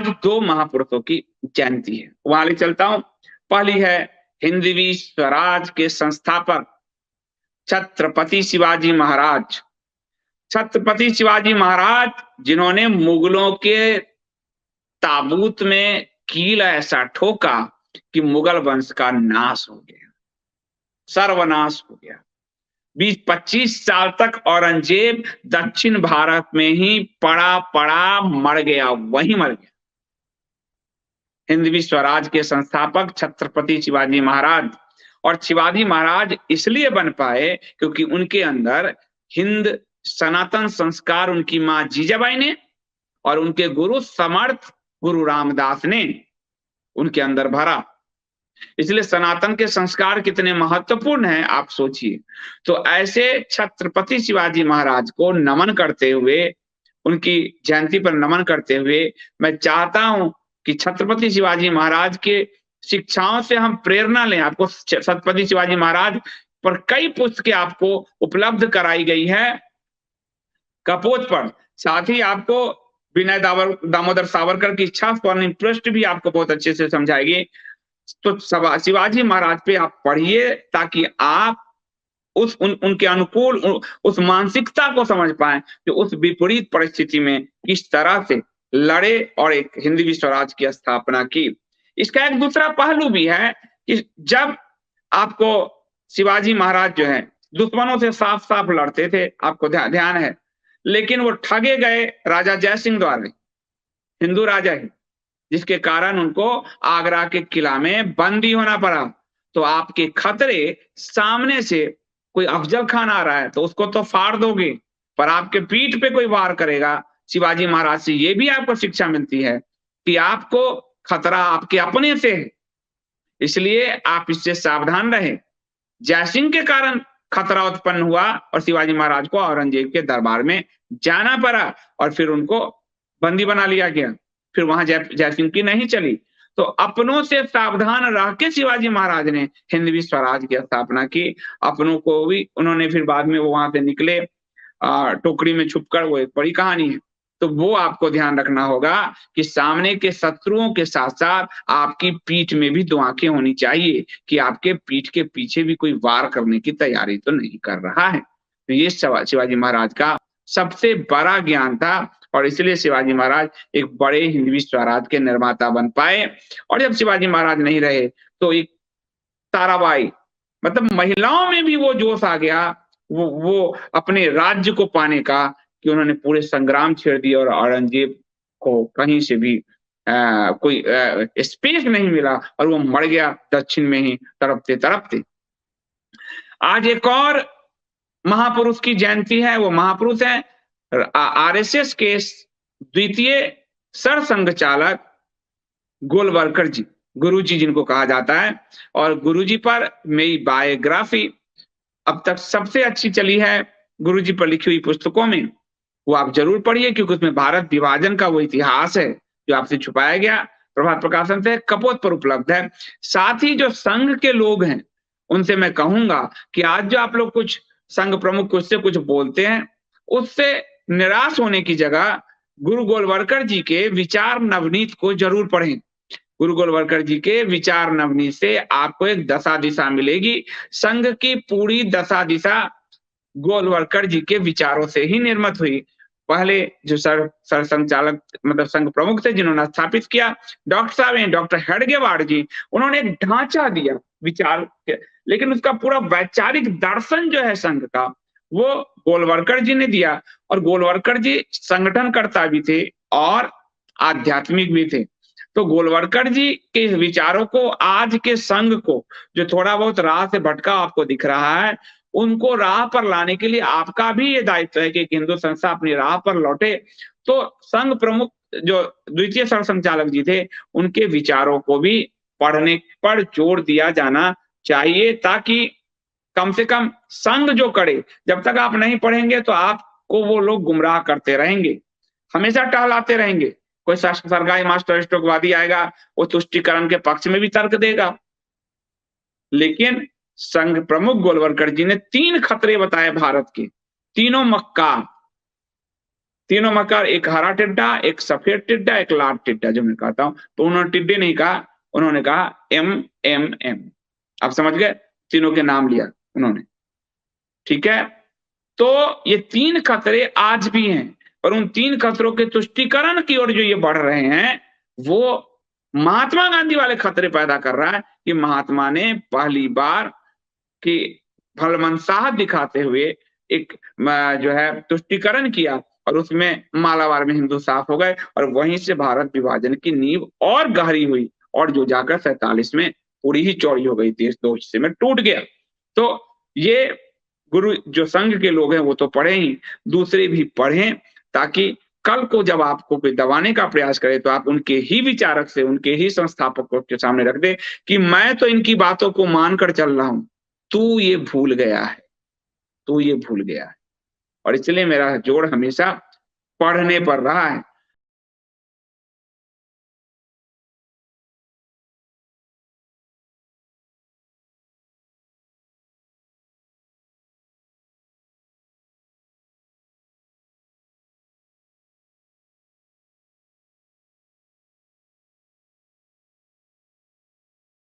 आज 2 महापुरुषों की जयंती है, वहां ले चलता हूं। पहली है हिंदवी स्वराज के संस्थापक छत्रपति शिवाजी महाराज। छत्रपति शिवाजी महाराज जिन्होंने मुगलों के ताबूत में कील ऐसा ठोका कि मुगल वंश का नाश हो गया, सर्वनाश हो गया। 20-25 साल तक औरंगजेब दक्षिण भारत में ही पड़ा पड़ा मर गया, वहीं मर गया। हिंदवी स्वराज के संस्थापक छत्रपति शिवाजी महाराज, और शिवाजी महाराज इसलिए बन पाए क्योंकि उनके अंदर हिंद सनातन संस्कार उनकी मां जीजाबाई ने और उनके गुरु समर्थ गुरु रामदास ने उनके अंदर भरा। इसलिए सनातन के संस्कार कितने महत्वपूर्ण हैं आप सोचिए। तो ऐसे छत्रपति शिवाजी महाराज को नमन करते हुए, उनकी जयंती पर नमन करते हुए, मैं चाहता हूं कि छत्रपति शिवाजी महाराज के शिक्षाओं से हम प्रेरणा लें। आपको छत्रपति शिवाजी महाराज पर कई पुस्तकें आपको उपलब्ध कराई गई है कपोत पर। साथ ही आपको विनय दामोदर सावरकर की इच्छा स्वर्णिम पृष्ठ भी आपको बहुत अच्छे से समझाएगी। तो शिवाजी महाराज पे आप पढ़िए ताकि आप उनके अनुकूल उस मानसिकता को समझ पाए कि उस विपरीत परिस्थिति में किस तरह से लड़े और एक हिंदवी स्वराज की स्थापना की। इसका एक दूसरा पहलू भी है कि जब आपको शिवाजी महाराज जो है दुश्मनों से साफ साफ लड़ते थे, आपको ध्यान है, लेकिन वो ठगे गए राजा जयसिंह द्वारा, हिंदू राजा ही, जिसके कारण उनको आगरा के किला में बंदी होना पड़ा। तो आपके खतरे सामने से कोई अफजल खान आ रहा है तो उसको तो फाड़ दोगे, पर आपके पीठ पे कोई वार करेगा। शिवाजी महाराज से ये भी आपको शिक्षा मिलती है कि आपको खतरा आपके अपने से है, इसलिए आप इससे सावधान रहें। जयसिंह के कारण खतरा उत्पन्न हुआ और शिवाजी महाराज को औरंगजेब के दरबार में जाना पड़ा और फिर उनको बंदी बना लिया गया। फिर वहां जयसिंह की नहीं चली। तो अपनों से सावधान रह के शिवाजी महाराज ने हिंदवी स्वराज की स्थापना की। अपनों को भी उन्होंने फिर बाद में वो वहां से निकले टोकरी में छुपकर, वो एक बड़ी कहानी है। तो वो आपको ध्यान रखना होगा कि सामने के शत्रुओं के साथ साथ आपकी पीठ में भी 2 आंखें होनी चाहिए कि आपके पीठ के पीछे भी कोई वार करने की तैयारी तो नहीं कर रहा है। तो ये शिवाजी महाराज का सबसे बड़ा ज्ञान था और इसलिए शिवाजी महाराज एक बड़े हिंदवी स्वराज के निर्माता बन पाए। और जब शिवाजी महाराज नहीं रहे तो एक ताराबाई, मतलब महिलाओं में भी वो जोश आ गया, वो अपने राज्य को पाने का, कि उन्होंने पूरे संग्राम छेड़ दिए और औरंगजेब को कहीं से भी कोई स्पेस नहीं मिला और वो मर गया दक्षिण में ही तड़पते तड़पते। आज एक और महापुरुष की जयंती है। वो महापुरुष है आरएसएस के द्वितीय सरसंघ चालक गोलवलकर जी, गुरुजी जिनको कहा जाता है। और गुरुजी पर मेरी बायोग्राफी अब तक सबसे अच्छी चली है गुरुजी पर लिखी हुई पुस्तकों में, वो आप जरूर पढ़िए क्योंकि उसमें भारत विभाजन का वो इतिहास है जो आपसे छुपाया गया, प्रभात प्रकाशन से कपोत पर उपलब्ध है। साथ ही जो संघ के लोग हैं उनसे मैं कहूंगा कि आज जो आप लोग कुछ संघ प्रमुख उससे कुछ बोलते हैं, उससे निराश होने की जगह गुरु गोलवलकर जी के विचार नवनीत को जरूर पढ़ें। गुरु गोलवलकर जी के विचार नवनीत से आपको एक दशा दिशा मिलेगी। संघ की पूरी दशा दिशा गोलवलकर जी के विचारों से ही निर्मित हुई। पहले जो सरसंघचालक मतलब संघ प्रमुख थे जिन्होंने स्थापित किया, डॉक्टर साहब हैं, डॉक्टर हेडगेवार जी, उन्होंने एक ढांचा दिया विचार के, लेकिन उसका पूरा वैचारिक दर्शन जो है संघ का वो गोलवलकर जी ने दिया। और गोलवलकर जी संगठनकर्ता भी थे और आध्यात्मिक भी थे। तो गोलवलकर जी के विचारों को आज के संघ को जो थोड़ा बहुत राह से भटका आपको दिख रहा है, उनको राह पर लाने के लिए आपका भी ये दायित्व है कि हिंदू संस्था अपनी राह पर लौटे। तो संघ प्रमुख जो द्वितीय सरसंघचालक जी थे उनके विचारों को भी पढ़ने पर जोर दिया जाना चाहिए, ताकि कम से कम संघ जो करे, जब तक आप नहीं पढ़ेंगे तो आपको वो लोग गुमराह करते रहेंगे, हमेशा टहलाते रहेंगे। कोई सरकारी मास्टर स्ट्रोकवादी आएगा, वो तुष्टिकरण के पक्ष में भी तर्क देगा। लेकिन संघ प्रमुख गोलवलकर जी ने 3 खतरे बताए भारत के, तीनों मक्का, तीनों मकार, एक हरा टिड्डा, एक सफेद टिड्डा, एक लाल टिड्डा, जो मैं कहता हूं। तो उन्होंने टिड्डे नहीं कहा, उन्होंने कहा MMM। आप समझ गए, तीनों के नाम लिया उन्होंने, ठीक है। तो ये 3 खतरे आज भी हैं, और उन 3 खतरों के तुष्टीकरण की ओर जो ये बढ़ रहे हैं, वो महात्मा गांधी वाले खतरे पैदा कर रहा है कि महात्मा ने पहली बार की फलमनसाहत दिखाते हुए एक जो है तुष्टीकरण किया, और उसमें मालाबार में हिंदू साफ हो गए, और वहीं से भारत विभाजन की नींव और गहरी हुई, और जो जाकर 47 में पूरी ही चौड़ी हो गई, देश 2 हिस्से में टूट गया। तो ये गुरु जो संघ के लोग हैं वो तो पढ़े ही, दूसरे भी पढ़ें, ताकि कल को जब आपको कोई दबाने का प्रयास करे तो आप उनके ही विचारक से, उनके ही संस्थापकों के सामने रख दे कि मैं तो इनकी बातों को मानकर चल रहा हूं, तू ये भूल गया है, तू ये भूल गया है। और इसलिए मेरा जोर हमेशा पढ़ने पर रहा है,